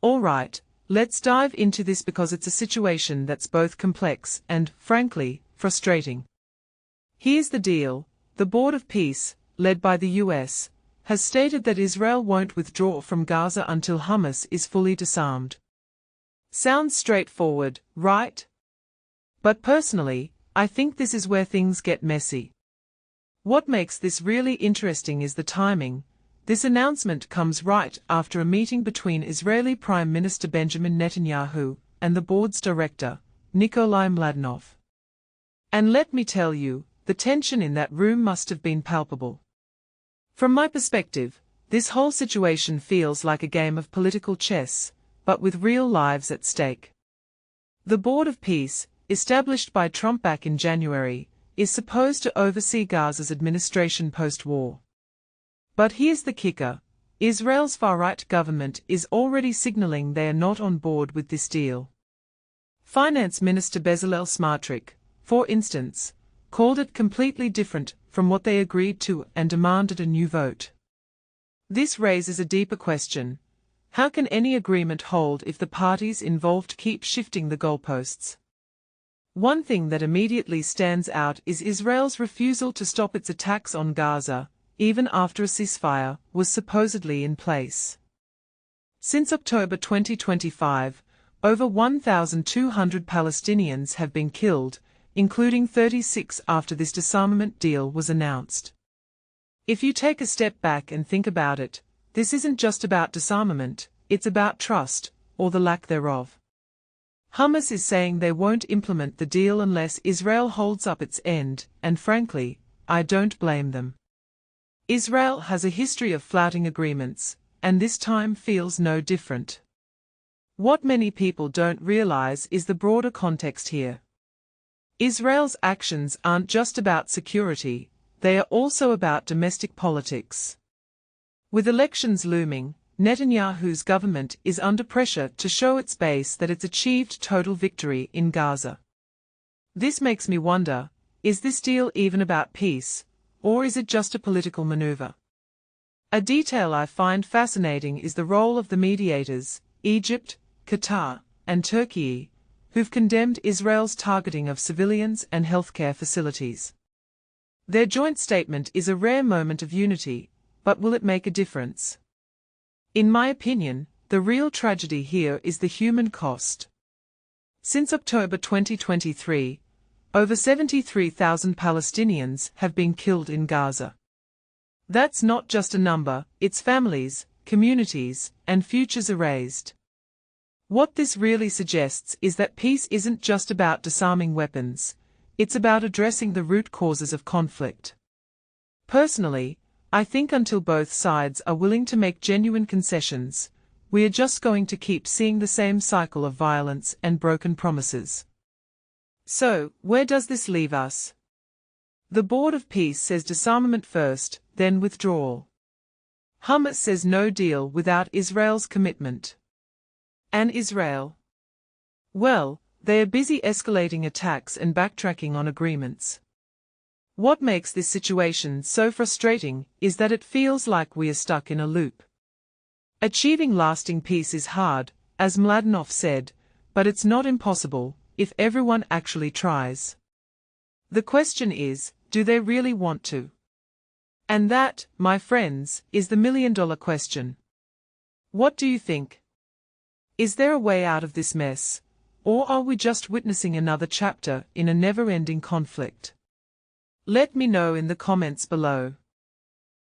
Alright, let's dive into this because it's a situation that's both complex and, frankly, frustrating. Here's the deal. The Board of Peace, led by the US, has stated that Israel won't withdraw from Gaza until Hamas is fully disarmed. Sounds straightforward, right? But personally, I think this is where things get messy. What makes this really interesting is the timing. This announcement comes right after a meeting between Israeli Prime Minister Benjamin Netanyahu and the board's director, Nickolay Mladenov. And let me tell you, the tension in that room must have been palpable. From my perspective, this whole situation feels like a game of political chess, but with real lives at stake. The Board of Peace, established by Trump back in January, is supposed to oversee Gaza's administration post-war. But here's the kicker. Israel's far-right government is already signaling they are not on board with this deal. Finance Minister Bezalel Smotrich, for instance, called it completely different from what they agreed to and demanded a new vote. This raises a deeper question. How can any agreement hold if the parties involved keep shifting the goalposts? One thing that immediately stands out is Israel's refusal to stop its attacks on Gaza, even after a ceasefire was supposedly in place. Since October 2025, over 1,200 Palestinians have been killed, including 36 after this disarmament deal was announced. If you take a step back and think about it, this isn't just about disarmament, it's about trust, or the lack thereof. Hamas is saying they won't implement the deal unless Israel holds up its end, and frankly, I don't blame them. Israel has a history of flouting agreements, and this time feels no different. What many people don't realize is the broader context here. Israel's actions aren't just about security, they are also about domestic politics. With elections looming, Netanyahu's government is under pressure to show its base that it's achieved total victory in Gaza. This makes me wonder, is this deal even about peace, or is it just a political maneuver? A detail I find fascinating is the role of the mediators, Egypt, Qatar, and Turkey, who've condemned Israel's targeting of civilians and healthcare facilities. Their joint statement is a rare moment of unity, but will it make a difference? In my opinion, the real tragedy here is the human cost. Since October 2023, over 73,000 Palestinians have been killed in Gaza. That's not just a number, it's families, communities, and futures erased. What this really suggests is that peace isn't just about disarming weapons, it's about addressing the root causes of conflict. Personally, I think until both sides are willing to make genuine concessions, we are just going to keep seeing the same cycle of violence and broken promises. So, where does this leave us? The Board of Peace says disarmament first, then withdrawal. Hamas says no deal without Israel's commitment. And Israel? Well, they are busy escalating attacks and backtracking on agreements. What makes this situation so frustrating is that it feels like we are stuck in a loop. Achieving lasting peace is hard, as Mladenov said, but it's not impossible, if everyone actually tries. The question is, do they really want to? And that, my friends, is the million-dollar question. What do you think? Is there a way out of this mess, or are we just witnessing another chapter in a never-ending conflict? Let me know in the comments below.